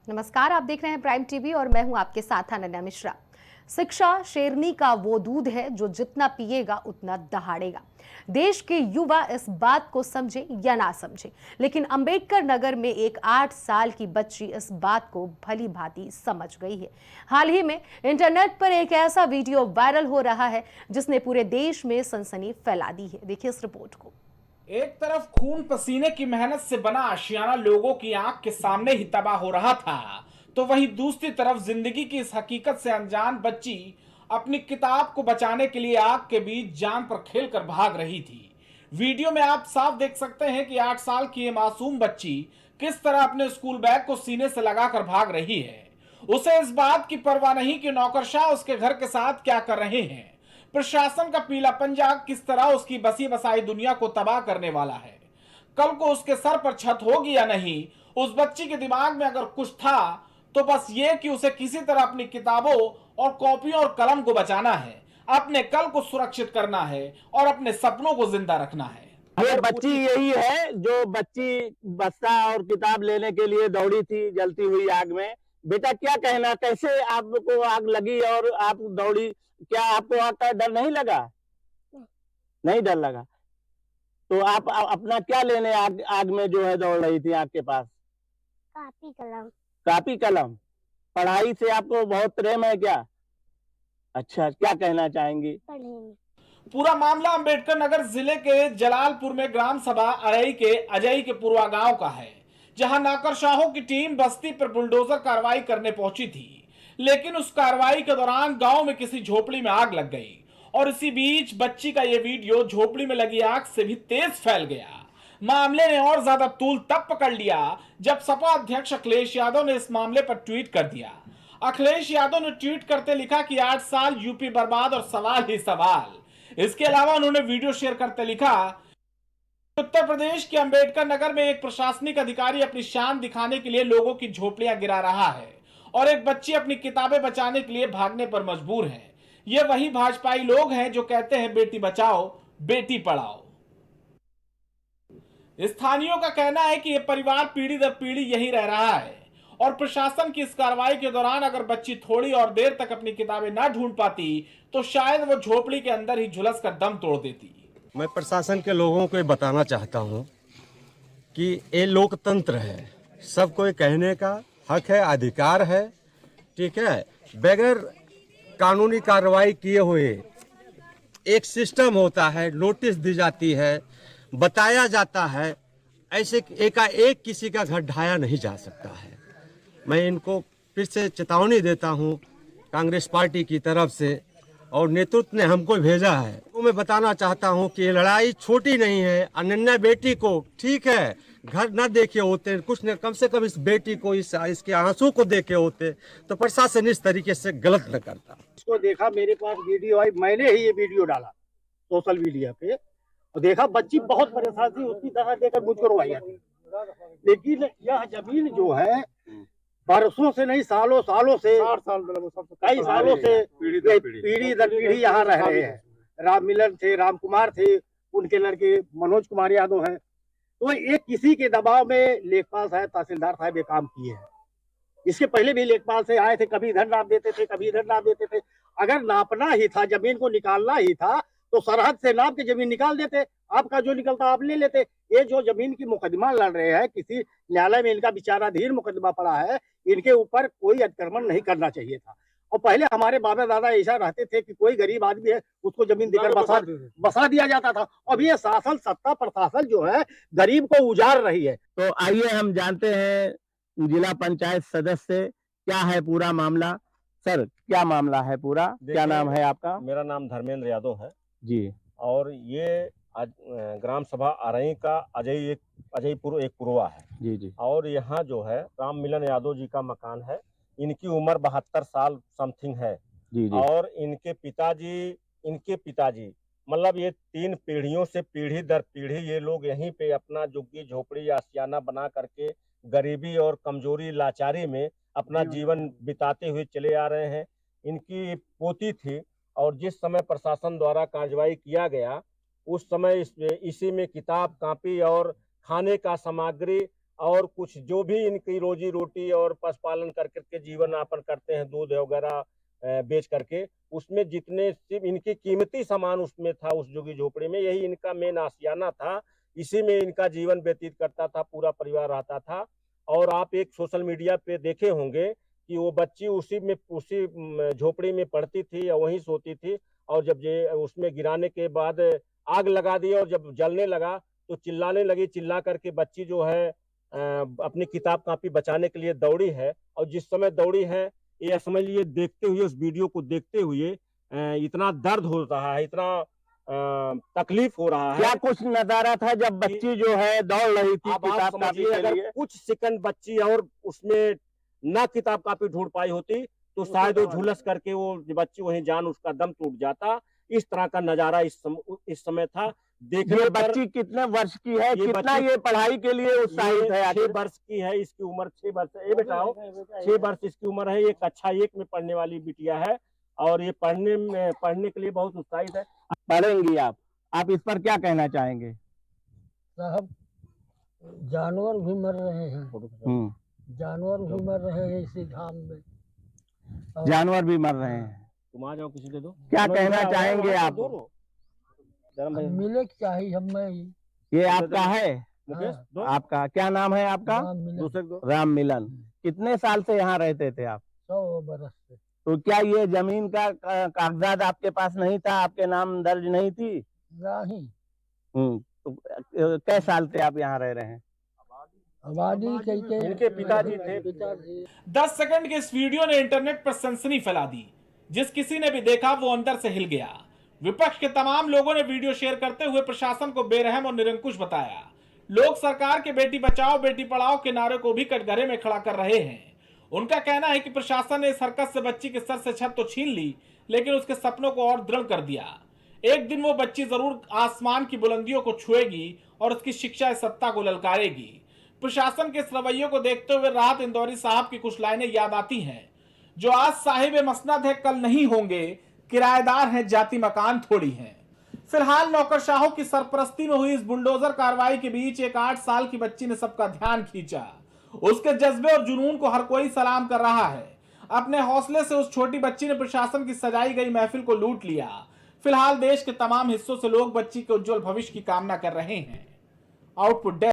नमस्कार, आप देख रहे हैं प्राइम टीवी और मैं हूं आपके साथ अनन्या मिश्रा। शिक्षा शेरनी का वो दूध है जो जितना पिएगा उतना दहाड़ेगा। देश के युवा इस बात को समझे या ना समझे, लेकिन अंबेडकर नगर में एक 8 साल की बच्ची इस बात को भली भांति समझ गई है। हाल ही में इंटरनेट पर एक ऐसा वीडियो वायरल हो रहा है जिसने पूरे देश में सनसनी फैला दी है। देखिए इस रिपोर्ट को। एक तरफ खून पसीने की मेहनत से बना आशियाना लोगों की आंख के सामने ही तबाह हो रहा था, तो वहीं दूसरी तरफ जिंदगी की इस हकीकत से अनजान बच्ची अपनी किताब को बचाने के लिए आग के बीच जान पर खेलकर भाग रही थी। वीडियो में आप साफ देख सकते हैं कि 8 साल की ये मासूम बच्ची किस तरह अपने स्कूल बैग को सीने से लगाकर भाग रही है। उसे इस बात की परवाह नहीं कि नौकरशाह उसके घर के साथ क्या कर रहे हैं। प्रशासन का पीला पंजा किस तरह उसकी बसी बसाई दुनिया को तबाह करने वाला है। कल को उसके सर पर छत होगी या नहीं, उस बच्ची के दिमाग में अगर कुछ था तो बस ये कि उसे किसी तरह अपनी किताबों और कॉपियों और कलम को बचाना है, अपने कल को सुरक्षित करना है और अपने सपनों को जिंदा रखना है। ये बच्ची यही है जो बच्ची बस्ता और किताब लेने के लिए दौड़ी थी जलती हुई आग में। बेटा क्या कहना, कैसे आपको आग लगी और आप दौड़ी? क्या आपको आग का डर नहीं लगा? नहीं डर लगा। तो आप अपना क्या लेने आग में जो है दौड़ रही थी आग के पास? कापी कलम। कापी कलम। पढ़ाई से आपको बहुत प्रेम है क्या? अच्छा, क्या कहना चाहेंगी? पढ़ेंगे। पूरा मामला अंबेडकर नगर जिले के जलालपुर में ग्राम सभा अरई के अजय के पूर्वा गांव का है, जहां नौकरशाहों की टीम बस्ती पर बुलडोजर कार्रवाई करने पहुंची थी। लेकिन उस कार्रवाई के दौरान गांव में किसी झोपड़ी में आग लग गई और इसी बीच बच्ची का यह वीडियो झोपड़ी में लगी आग से भी तेज फैल गया। मामले ने और ज्यादा तूल तब पकड़ लिया जब सपा अध्यक्ष अखिलेश यादव ने इस मामले पर ट्वीट कर दिया। अखिलेश यादव ने ट्वीट करते लिखा कि 8 साल यूपी बर्बाद और सवाल ही सवाल। इसके अलावा उन्होंने वीडियो शेयर करते लिखा, उत्तर प्रदेश के अंबेडकर नगर में एक प्रशासनिक अधिकारी अपनी शान दिखाने के लिए लोगों की झोपड़ियां गिरा रहा है और एक बच्ची अपनी किताबें बचाने के लिए भागने पर मजबूर है। ये वही भाजपाई लोग हैं जो कहते हैं बेटी बचाओ बेटी पढ़ाओ। स्थानीयों का कहना है कि यह परिवार पीढ़ी दर पीढ़ी यही रह रहा है और प्रशासन की इस कार्रवाई के दौरान अगर बच्ची थोड़ी और देर तक अपनी किताबें न ढूंढ पाती तो शायद वो झोपड़ी के अंदर ही झुलस कर दम तोड़ देती। मैं प्रशासन के लोगों को ये बताना चाहता हूँ कि ये लोकतंत्र है, सबको ये कहने का हक है, अधिकार है, ठीक है। बगैर कानूनी कार्रवाई किए हुए एक सिस्टम होता है, नोटिस दी जाती है, बताया जाता है, ऐसे एकाएक किसी का घर ढाया नहीं जा सकता है। मैं इनको फिर से चेतावनी देता हूँ कांग्रेस पार्टी की तरफ से, और नेतृत्व ने हमको भेजा है तो मैं बताना चाहता हूँ कि ये लड़ाई छोटी नहीं है। अनन्या बेटी को, ठीक है, घर न देखे होते, कुछ न, कम से कम इस बेटी को, इसके आंसू को देखे होते तो प्रशासन इस तरीके से गलत न करता। इसको देखा, मेरे पास वीडियो आई, मैंने ही ये वीडियो डाला सोशल मीडिया पे और देखा बच्ची बहुत परेशान थी, उसकी तरह देकर मुझको रोवाई आती। लेकिन यह जमीन जो है बरसों से नहीं, सालों सालों से, कई सालों से पीढ़ी दर पीढ़ी यहाँ रह रहे हैं। राम मिलन थे, राम कुमार थे, उनके लड़के मनोज कुमार यादव हैं। तो एक किसी के दबाव में लेखपाल साहब, तहसीलदार साहब ये काम किए हैं। इसके पहले भी लेखपाल से आए थे, कभी इधर नाप देते थे, कभी इधर नाप देते थे। अगर नापना ही था, जमीन को निकालना ही था तो सरहद से नाप के जमीन निकाल देते, आपका जो निकलता आप ले लेते। ये जो जमीन की मुकदमा लड़ रहे हैं, किसी न्यायालय में इनका विचाराधीन मुकदमा पड़ा है, इनके ऊपर कोई अतिक्रमण नहीं करना चाहिए था। और पहले हमारे बाबा दादा ऐसा रहते थे कि कोई गरीब आदमी है उसको जमीन देकर बसा दिया जाता था। अब ये शासन, सत्ता, प्रशासन जो है गरीब को उजाड़ रही है। तो आइए हम जानते हैं जिला पंचायत सदस्य क्या है पूरा मामला। सर, क्या मामला है पूरा? क्या नाम है आपका? मेरा नाम धर्मेंद्र यादव है जी। और ये आज ग्राम सभा अरई का अजयपुर एक पुरवा है जी जी। और यहाँ जो है राम मिलन यादव जी का मकान है। इनकी उम्र 72 साल समथिंग है। जी जी। और इनके पिताजी मतलब ये 3 पीढ़ियों से, पीढ़ी दर पीढ़ी ये लोग यहीं पे अपना झुग्गी झोपड़ी या आशियाना बना करके गरीबी और कमजोरी लाचारी में अपना जीवन बिताते हुए चले आ रहे हैं। इनकी पोती थी और जिस समय प्रशासन द्वारा कार्रवाई किया गया उस समय इसी में किताब, कॉपी और खाने का सामग्री और कुछ जो भी इनकी रोजी रोटी और पशुपालन कर करके जीवन यापन करते हैं, दूध वगैरह बेच करके, उसमें जितने सिर्फ इनकी कीमती सामान उसमें था, उस झुग्गी झोपड़ी में, यही इनका मेन आशियाना था। इसी में इनका जीवन व्यतीत करता था, पूरा परिवार रहता था। और आप एक सोशल मीडिया पे देखे होंगे कि वो बच्ची उसी झोपड़ी में पड़ती थी या वहीं सोती थी, और जब ये उसमें गिराने के बाद आग लगा दी और जब जलने लगा तो चिल्लाने लगी। चिल्ला करके बच्ची जो है अपनी किताब कापी बचाने के लिए दौड़ी है, और जिस समय दौड़ी है, ये समझ लीजिए देखते हुए, उस वीडियो को देखते हुए इतना दर्द हो रहा है, इतना तकलीफ हो रहा है। क्या कुछ नजारा था जब बच्ची जो है दौड़ रही थी अब आप किताब कापी समझिए, के अगर लिए? कुछ सेकंड बच्ची और उसमें ना किताब कापी ढूंढ पाई होती तो शायद वो झुलस करके वो बच्ची वहीं जान उसका दम टूट जाता। इस तरह का नजारा इस समय था। देखने ये पर बच्ची कितने वर्ष की है, ये कितना बच्ची- ये पढ़ाई के लिए उत्साहित है? 6 वर्ष की है, इसकी उम्र 6 वर्ष है। ये बेटा हो, 6 वर्ष इसकी उम्र है। ये कक्षा 1 में पढ़ने वाली बिटिया है, और ये पढ़ने के लिए बहुत उत्साहित है। पढ़ेंगी आप इस पर क्या कहना चाहेंगे? साहब, जानवर भी मर रहे हैं, जानवर भी मर रहे हैं इसी घाम में। और जानवर भी मर रहे हैं। तुम आ जाओ, किसी दे दो। क्या कहना चाहेंगे आप? मिले चाहिए हमें ही। ये आपका है? मुकेश, दो। आपका क्या नाम है आपका? राम मिले दूसरे को दो। राम मिलन। कितने साल से यहाँ रहते थे आप? 100 बरस से। तो क्या ये जमीन का कागजात आपके पास नहीं था, आपके नाम दर्ज नहीं थी? नहीं, तो कै साल से आप यहाँ रह रहे हैं? आबादी कहते इनके पिताजी थे। 10 सेकंड के इस वीडियो ने इंटरनेट पर सनसनी फैला दी। जिस किसी ने भी देखा वो अंदर से हिल गया। विपक्ष के तमाम लोगों ने वीडियो शेयर करते हुए प्रशासन को बेरहम और निरंकुश बताया। लोग सरकार के बेटी बचाओ बेटी पढ़ाओ के नारे को भी कटघरे में खड़ा कर रहे हैं। उनका कहना है कि प्रशासन ने इस हरकत से बच्ची के सर से छत तो छीन ली, लेकिन उसके सपनों को और दृढ़ कर दिया। एक दिन वो बच्ची जरूर आसमान की बुलंदियों को छुएगी और उसकी शिक्षा इस सत्ता को ललकारेगी। प्रशासन के इस रवैये को देखते हुए राहत इंदौरी साहब की कुछ लाइनें याद आती हैं, जो आज साहिब मसनद है कल नहीं होंगे, किराएदार हैं जाति मकान थोड़ी हैं। फिलहाल नौकरशाहों की सरपरस्ती में हुई इस बुलडोजर कार्रवाई के बीच एक 8 साल की बच्ची ने सबका ध्यान खींचा। उसके जज्बे और जुनून को हर कोई सलाम कर रहा है। अपने हौसले से उस छोटी बच्ची ने प्रशासन की सजाई गई महफिल को लूट लिया। फिलहाल देश के तमाम हिस्सों से लोग बच्ची के उज्जवल भविष्य की कामना कर रहे हैं। आउटपुट